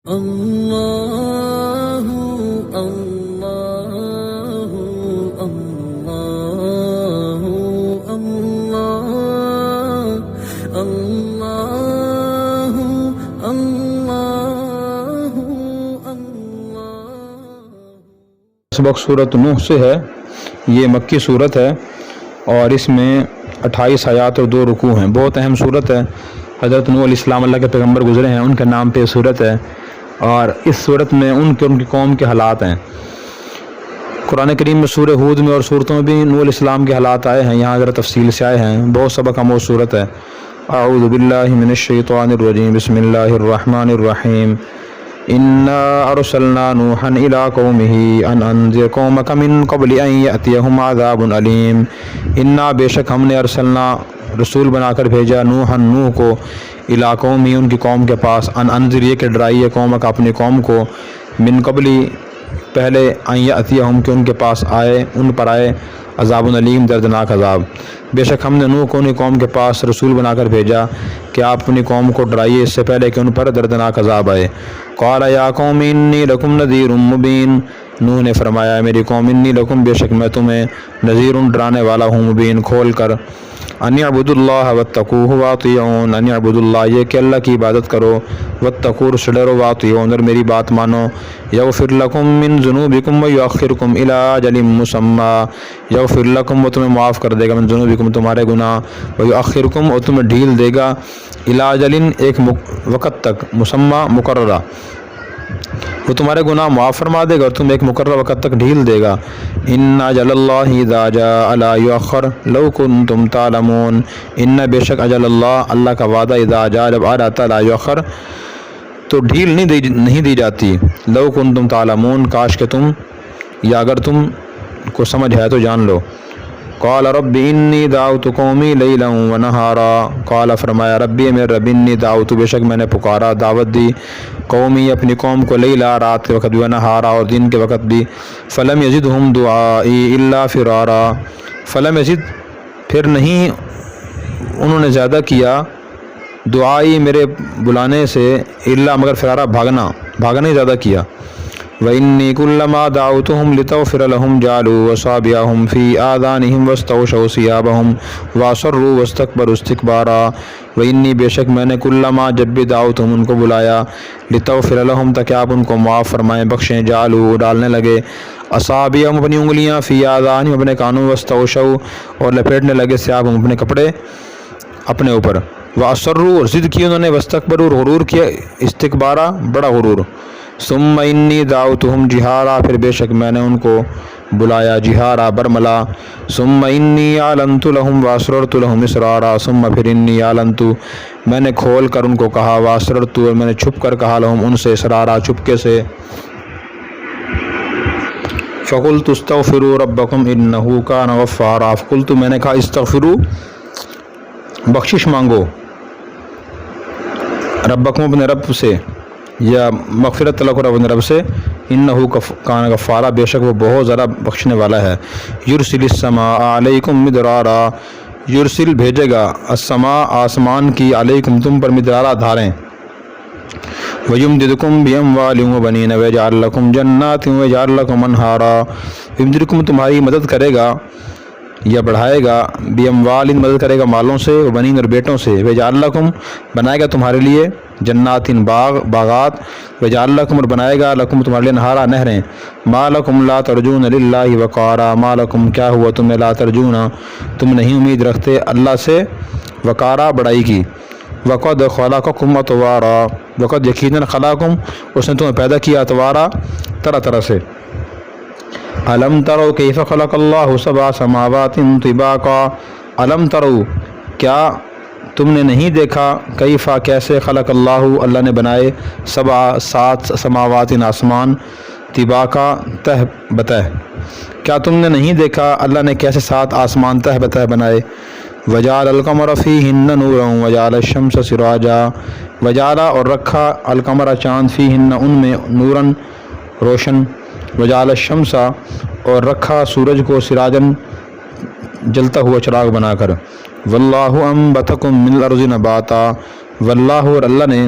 اللہ اللہ اللہ اللہ اللہ اللہ سبق سورۃ نوح سے ہے۔ یہ مکی صورت ہے اور اس میں 28 آیات اور 2 رکوع ہیں۔ بہت اہم صورت ہے۔ حضرت نوح علیہ السلام اللہ کے پیغمبر گزرے ہیں، ان کے نام پہ یہ صورت ہے، اور اس صورت میں ان کی قوم کے حالات ہیں۔ قرآن کریم میں سورہ ہود میں اور صورتوں میں بھی نوح علیہ السلام کے حالات آئے ہیں، یہاں ذرا تفصیل سے آئے ہیں۔ بہت سبق آموز صورت ہے۔ اعوذ باللہ من الشیطان الرجیم، بسم اللہ الرحمن الرحیم۔ انا ارسلنا نوحا الى قومه ان انذر قومك من قبل ان یاتیہم عذاب علیم۔ انا بے شک ہم نے ارسلنا رسول بنا کر بھیجا نوح کو الی قومی ان کی قوم کے پاس، ان انذر یہ کہ ڈرائیے قومک اپنی قوم کو، من قبلی پہلے، ان یاتیہم کہ ان کے پاس آئے، ان پر آئے، عذاب علیم دردناک عذاب۔ بے شک ہم نے نوح کو اپنی قوم کے پاس رسول بنا کر بھیجا کہ آپ اپنی قوم کو ڈرائیے اس سے پہلے کہ ان پر دردناک عذاب آئے۔ قال یا قوم انی لکم نذیر مبین، نوح نے فرمایا میری قوم، انی لکم بے شک میں تمہیں نذیر ڈرانے والا ہوں، مبین کھول کر، ان اعبدوا اللہ واتقوہ واطیعون، ان اعبدوا اللہ یہ کہ اللہ کی عبادت کرو، واتقوہ سے ڈرو، واطیعون اور میری بات مانو، یغفر لکم من ذنوبکم ویؤخرکم الی اجل مسمی، یغفر لکم وہ تمہیں معاف کر دے گا، من ذنوبکم تمہارے گناہ، ویؤخرکم اور تمہیں ڈھیل دے گا، الی اجل ایک وقت تک، مسمی مقررہ، وہ تمہارے گناہ معاف فرما دے گا اور تم ایک مقررہ وقت تک ڈھیل دے گا۔ ان اجل اللہ اذا جاء لا یؤخر لو کنتم تعلمون، ان بے شک اجل اللہ کا وعدہ اذا جاء جب آ جاتا لا یؤخر تو ڈھیل نہیں دی جاتی، لو کنتم تعلمون کاش کہ تم یا اگر تم کو سمجھ ہے تو جان لو۔ قال رب انی دعوت قومی لیلا ونہارا، قال فرمایا ربی میرے رب انی دعوت بے شک میں نے پکارا دعوت دی، قومی اپنی قوم کو لیلا رات کے وقت بھی، ونہارا اور دن کے وقت بھی، فلم یزدہم دعائی الا فرارا، فلم یزد پھر نہیں انہوں نے زیادہ کیا، دعائی میرے بلانے سے، الا مگر فرارا بھاگنا ہی زیادہ کیا۔ وَإِنِّي كُلَّمَا دَعَوْتُهُمْ لِتَغْفِرَ لَهُمْ جَعَلُوا أَصَابِعَهُمْ فِي آذَانِهِمْ وَاسْتَغْشَوْا ثِيَابَهُمْ وَأَصَرُّوا وَاسْتَكْبَرُوا اسْتِكْبَارًا۔ وَإِنِّي بے شک میں نے کلما جب بھی دعوتہم ان کو بلایا، لِتَغْفِرَ لَهُمْ تاکہ آپ ان کو معاف فرمائیں بخشیں، جعلوا ڈالنے لگے، اصابعہم اپنی انگلیاں، فی آذانہم اپنے کانوں، واستغشوا اور لپیٹنے لگے، ثیابہم اپنے کپڑے اپنے اوپر، وَأَصَرُّوا اور ضد کی انہوں نے، واستكبروا اور غرور کیا، استکبارا بڑا غرور۔ ثم انی دعوتہم جہارا پھر بے شک میں نے ان کو بلایا جہارا برملا، ثم انی اعلنت لہم واسررت لہم اسرارا، ثم پھر انی اعلنت میں نے کھول کر ان کو کہا، واسررت اور میں نے چھپ کر کہا، لہم ان سے، اسرارا چپکے سے۔ فقلت استغفروا ربکم انہ کان غفارا، فقلت میں نے کہا استغفروا بخشش مانگو، ربکم اپنے رب سے، یا مغفرت طلب کرو اپنے رب سے، انہ کان غفارا بے شک وہ بہت زیادہ بخشنے والا ہے۔ یرسل السماء علیکم مدرارا، یرسل بھیجے گا، السماء آسمان کی، علیکم تم پر، مدرارا دھاریں، ویمددکم باموال وبنین ویجعل لکم جنات ویجعل لکم انہارا، یمددکم تمہاری مدد کرے گا یا بڑھائے گا، باموال مدد کرے گا مالوں سے، وبنین اور بیٹوں سے، ویجعل لکم بنائے گا تمہارے لیے، جنات باغات، ویجعل لکم اور بنائے گا، لکم تمہارے لیے، انہارا نہریں، ما لکم لا ترجون للہ وقارا، ما لکم کیا ہوا تمہیں، لا ترجون تم نہیں امید رکھتے اللہ سے، وقارا بڑائی کی، وقد خلقکم اطوارا، وقد یقیناً خلقکم اس نے تمہیں پیدا کیا، اطوارا طرح طرح سے، الم تروا کیف خلق اللہ سبع سماوات طباقا، الم تروا کیا تم نے نہیں دیکھا، کیفا کیسے، خلق اللہ نے بنائے، 7 سماوات آسمان، طباقا تہ بتہ، کیا تم نے نہیں دیکھا اللہ نے کیسے 7 آسمان تہ بتہ بنائے، وجعل القمر فیہن نورا وجعل الشمس سراجا، وجعل اور رکھا، القمر چاند، فیہن ان میں، نوراً روشن، وجعل الشمس اور رکھا سورج کو، سراجن جلتا ہوا چراغ بنا کر، واللہ انبتکم من الارض نباتا، واللہ اور اللہ نے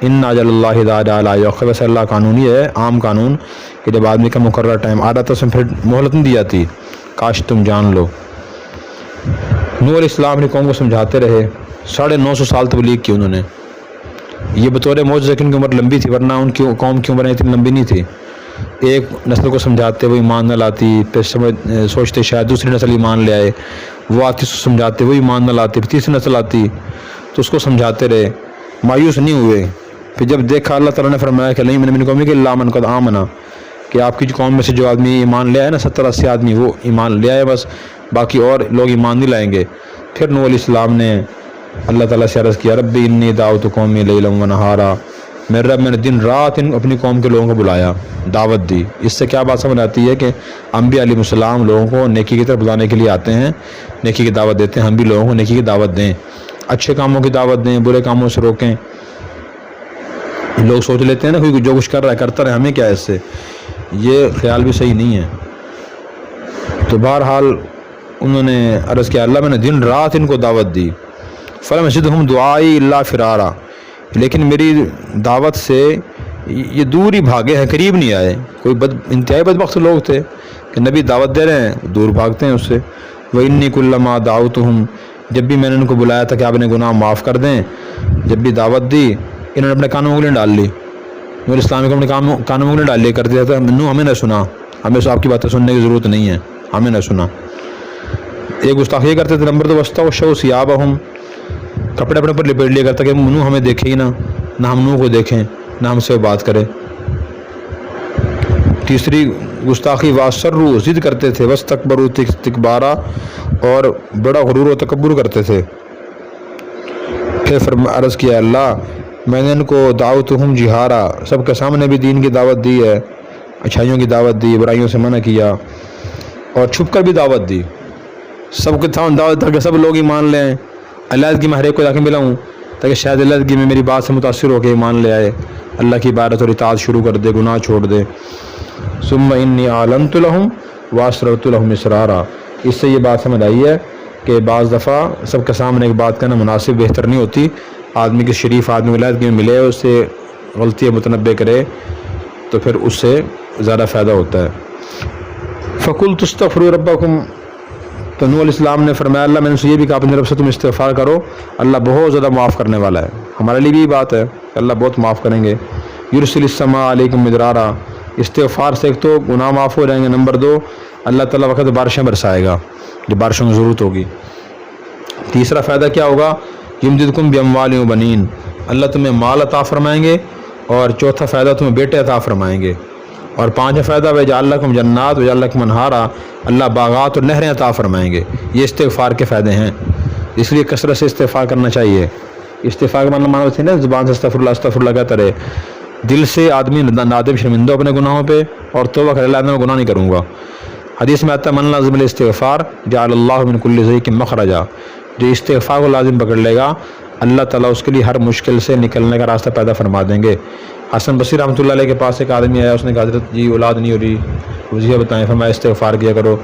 ان اجل اللہ اذا جاء لا یؤخر، ویسے اللہ قانون یہ ہے، عام قانون، کہ جب آدمی کا مقررہ ٹائم آ رہا تو اس میں پھر مہلت نہیں دی جاتی، کاش تم جان لو۔ نوح علیہ السلام نے قوم کو سمجھاتے رہے، 950 سال تبلیغ کی انہوں نے، یہ بطور معجزہ کہ ان کی عمر لمبی تھی، ورنہ ان کی قوم کی عمریں اتنی لمبی نہیں تھی۔ ایک نسل کو سمجھاتے وہ ایمان نہ لاتی، پھر سوچتے شاید دوسری نسل ایمان لے آئے، وہ آتی اس کو سمجھاتے وہ ایمان نہ لاتے، پھر تیسری نسل آتی تو اس کو سمجھاتے رہے، مایوس نہیں ہوئے۔ پھر جب دیکھا اللہ تعالیٰ نے فرمایا کہ نہیں من قومی کہ اللہ من قد آمنا، کہ آپ کی قوم میں سے جو آدمی ایمان لے آئے نا 70-80 آدمی، وہ ایمان لے آئے بس، باقی اور لوگ ایمان نہیں لائیں گے۔ پھر نوح علیہ السلام نے اللہ تعالیٰ سے عرض کیا ربی انی دعوت قومی لیلا و نہارا، میرے رب میں نے دن رات اپنی قوم کے لوگوں کو بلایا، دعوت دی۔ اس سے کیا بات سمجھ آتی ہے کہ انبیاء علیہ السلام لوگوں کو نیکی کی طرف بلانے کے لیے آتے ہیں، نیکی کی دعوت دیتے ہیں، ہم بھی لوگوں کو نیکی کی دعوت دیں، اچھے کاموں کی دعوت دیں، برے کاموں سے روکیں۔ لوگ سوچ لیتے ہیں نا کوئی جو کچھ کر رہا ہے کرتا رہے، ہمیں کیا ہے اس سے، یہ خیال بھی صحیح نہیں ہے۔ تو بہرحال انہوں نے عرض کیا اللہ میں نے دن رات ان کو دعوت دی، فلم یزدہم دعائی الا فرارا، لیکن میری دعوت سے یہ دور ہی بھاگے ہیں، قریب نہیں آئے۔ کوئی انتہائی بدبخت لوگ تھے کہ نبی دعوت دے رہے ہیں دور بھاگتے ہیں اس سے۔ وَإِنِّي كُلَّمَا دعوتہم، جب بھی میں نے ان کو بلایا تھا کہ آپ نے گناہ معاف کر دیں، جب بھی دعوت دی انہوں نے اپنے کانوں میں انگلیاں ڈال لی، نور اسلامی کو اپنے کانوں میں انگلیاں ڈال لی، کر دیا تھا نو ہمیں نہ سنا، ہمیں آپ کی باتیں سننے کی ضرورت نہیں ہے، ہمیں نہ سنا۔ ایک گستاخی کرتے تھے، نمبر 2 وَاسْتَغْشَوْا ثِيَابَهُمْ، کپڑے اپنے پر لپیٹ لیا کرتا کہ نو ہمیں دیکھے ہی نہ ہم نو کو دیکھیں، نہ ہم سے بات کرے۔ تیسری گستاخی وَأَصَرُّوا، ضد کرتے تھے، وَاسْتَكْبَرُوا اسْتِكْبَارًا، اور بڑا غرور و تکبر کرتے تھے۔ پھر عرض کیا اللہ میں نے ان کو دعوتہم جہارا، سب کے سامنے بھی دین کی دعوت دی ہے، اچھائیوں کی دعوت دی، برائیوں سے منع کیا، اور چھپ کر بھی دعوت دی، سب کے سامنے دعوت تاکہ سب لوگ ایمان لے آئیں۔ علیحدگی میں ہر ایک کو جا کے ملا ہوں تاکہ شاید علیحدگی میں میری بات سے متاثر ہو کے ایمان لے آئے، اللہ کی عبادت اور اطاعت شروع کر دے، گناہ چھوڑ دے۔ ثم انی اعلنت لہم واسررت لہم اسرارا، اس سے یہ بات سمجھ آئی ہے کہ بعض دفعہ سب کے سامنے ایک بات کہنا مناسب بہتر نہیں ہوتی، آدمی کے شریف آدمی علیحدگی میں ملے، اس سے غلطی متنبع کرے تو پھر اس سے زیادہ فائدہ ہوتا ہے۔ فَقُلْتُ اسْتَغْفِرُوا رَبَّكُمْ، تو نوح علیہ السلام نے فرمایا اللہ میں نے اسے یہ بھی کہا اپنے رب سے تم استغفار کرو، اللہ بہت زیادہ معاف کرنے والا ہے۔ ہمارے لیے بھی یہ بات ہے کہ اللہ بہت معاف کریں گے۔ یرسل السماء علیکم مدرارا، استغفار سے ایک تو گناہ معاف ہو جائیں گے، نمبر 2 اللہ تعالیٰ وقت بارشیں برسائے گا جب بارشوں کی ضرورت ہوگی۔ تیسرا فائدہ کیا ہوگا، یمددکم باموال و بنین، اللہ تمہیں مال عطا فرمائیں گے، اور چوتھا فائدہ تمہیں بیٹے عطا فرمائیں گے، اور پانچواں فائدہ وَيَجْعَلْ لَكُمْ جَنَّاتٍ وَيَجْعَلْ لَكُمْ أَنْهَارًا، اللہ باغات اور نہریں عطا فرمائیں گے۔ یہ استغفار کے فائدے ہیں، اس لیے کثرت سے استغفار کرنا چاہیے۔ استغفار کا معنی ہوتا ہے نا زبان سے استغفر اللہ کہتا رہے، دل سے آدمی نادم شرمندہ اپنے گناہوں پہ اور توبہ کر اللہ میں گناہ نہیں کروں گا۔ حدیث میں آتا ہے من لازم الاستغفار جعل اللہ من کل ضیق مخرجا، جو استغفار کو لازم پکڑ لے گا اللہ تعالیٰ اس کے لیے ہر مشکل سے نکلنے کا راستہ پیدا فرما دیں گے۔ حسن بصری رحمۃ اللہ علیہ کے پاس ایک آدمی آیا، اس نے کہا حضرت جی اولاد نہیں ہو رہی، وظیفہ بتائیں، فرمایا استغفار کیا کرو۔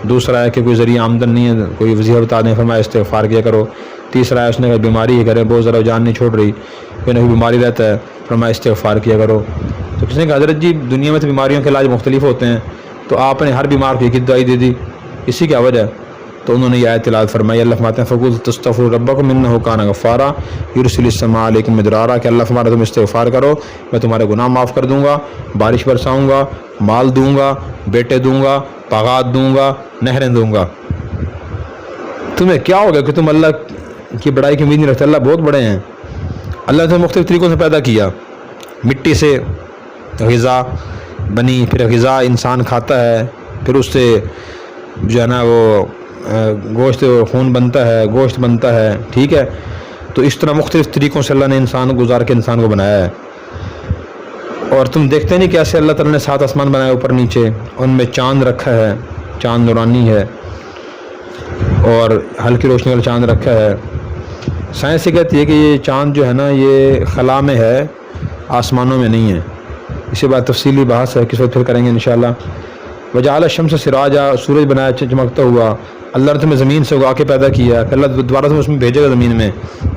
دوسرا ہے کہ کوئی ذریعہ آمدن نہیں ہے، کوئی وظیفہ بتا دیں، فرمایا استغفار کیا کرو۔ تیسرا ہے اس نے کہا بیماری ہے کرے بہت زیادہ جان نہیں چھوڑ رہی، کوئی نہ کوئی بیماری رہتا ہے، فرمایا استغفار کیا کرو۔ تو کسی نے کہا حضرت جی دنیا میں تو بیماریوں کے علاج مختلف ہوتے ہیں، تو آپ نے ہر بیمار کو ایک ہی دوائی دے دی، اسی کیا وجہ ہے؟ تو انہوں نے یہ آیت تلاوت فرمائی، اللہ فرماتے ہیں فَقُلْتُ اسْتَغْفِرُوا رَبَّكُمْ إِنَّهُ كَانَ غَفَّارًا يُرْسِلِ السَّمَاءَ عَلَيْكُمْ مِدْرَارًا، کہ اللہ فرماتا تم استغفار کرو میں تمہارے گناہ معاف کر دوں گا، بارش برساؤں گا، مال دوں گا، بیٹے دوں گا، باغات دوں گا، نہریں دوں گا۔ تمہیں کیا ہوگا کہ تم اللہ کی بڑائی کی امید نہیں رکھتے؟ اللہ بہت بڑے ہیں، اللہ نے مختلف طریقوں سے پیدا کیا، مٹی سے غذا بنی، پھر غذا انسان کھاتا ہے، پھر اس سے جو ہے نا وہ گوشت خون بنتا ہے، گوشت بنتا ہے، ٹھیک ہے۔ تو اس طرح مختلف طریقوں سے اللہ نے انسان گزار کے انسان کو بنایا ہے، اور تم دیکھتے نہیں کیسے اللہ تعالیٰ نے 7 آسمان بنائے اوپر نیچے، ان میں چاند رکھا ہے، چاند نورانی ہے، اور ہلکی روشنی والا چاند رکھا ہے۔ سائنس یہ کہتی ہے کہ یہ چاند جو ہے نا یہ خلا میں ہے، آسمانوں میں نہیں ہے، اسی بات تفصیلی بحث ہے، کس وقت پھر کریں گے انشاءاللہ۔ وجعل الشمس سراجا، سورج بنایا چمکتا ہوا، اللہ نے تمہیں زمین سے اگا کے پیدا کیا، پھر اللہ دوبارہ تمہیں اس میں بھیجے گا، زمین میں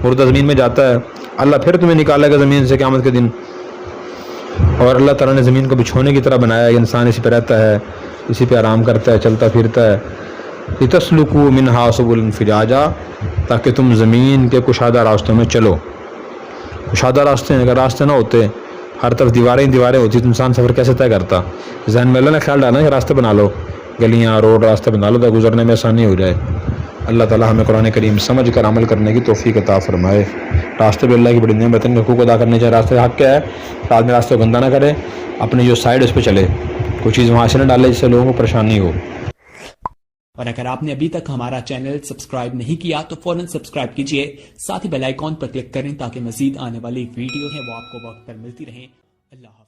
مردہ زمین میں جاتا ہے، اللہ پھر تمہیں نکالے گا زمین سے قیامت کے دن. اور اللہ تعالیٰ نے زمین کو بچھونے کی طرح بنایا ہے, انسان اسی پہ رہتا ہے, اسی پہ آرام کرتا ہے, چلتا پھرتا ہے. لِتَسْلُكُوا مِنْهَا سُبُلًا فِجَاجًا, تاکہ تم زمین کے کشادہ راستوں میں چلو. کشادہ راستے ہیں, اگر راستے نہ ہوتے, ہر طرف دیواریں ہوتی, تو انسان سفر کیسے طے کرتا؟ ذہن میں اللہ نے خیال ڈالا کہ راستے بنا لو, گلیاں روڈ راستے بنا لو, تاکہ گزرنے میں آسانی ہو جائے. اللہ تعالیٰ ہمیں قرآن کریم سمجھ کر عمل کرنے کی توفیق عطا فرمائے. راستے پہ اللہ کی بڑی نعمت ہے, حقوق ادا کرنے چاہیے. راستے حق کیا ہے؟ آدمی راستے کو گندہ نہ کرے, اپنی جو سائڈ اس پہ چلے, کوئی چیز وہاں سے نہ ڈالے جس سے لوگوں کو پریشانی ہو. اور اگر آپ نے ابھی تک ہمارا چینل سبسکرائب نہیں کیا تو فوراً سبسکرائب کیجئے, ساتھ ہی بیل آئیکن پر کلک کریں تاکہ مزید آنے والی ویڈیو ہیں وہ آپ کو وقت پر ملتی رہیں. اللہ حافظ.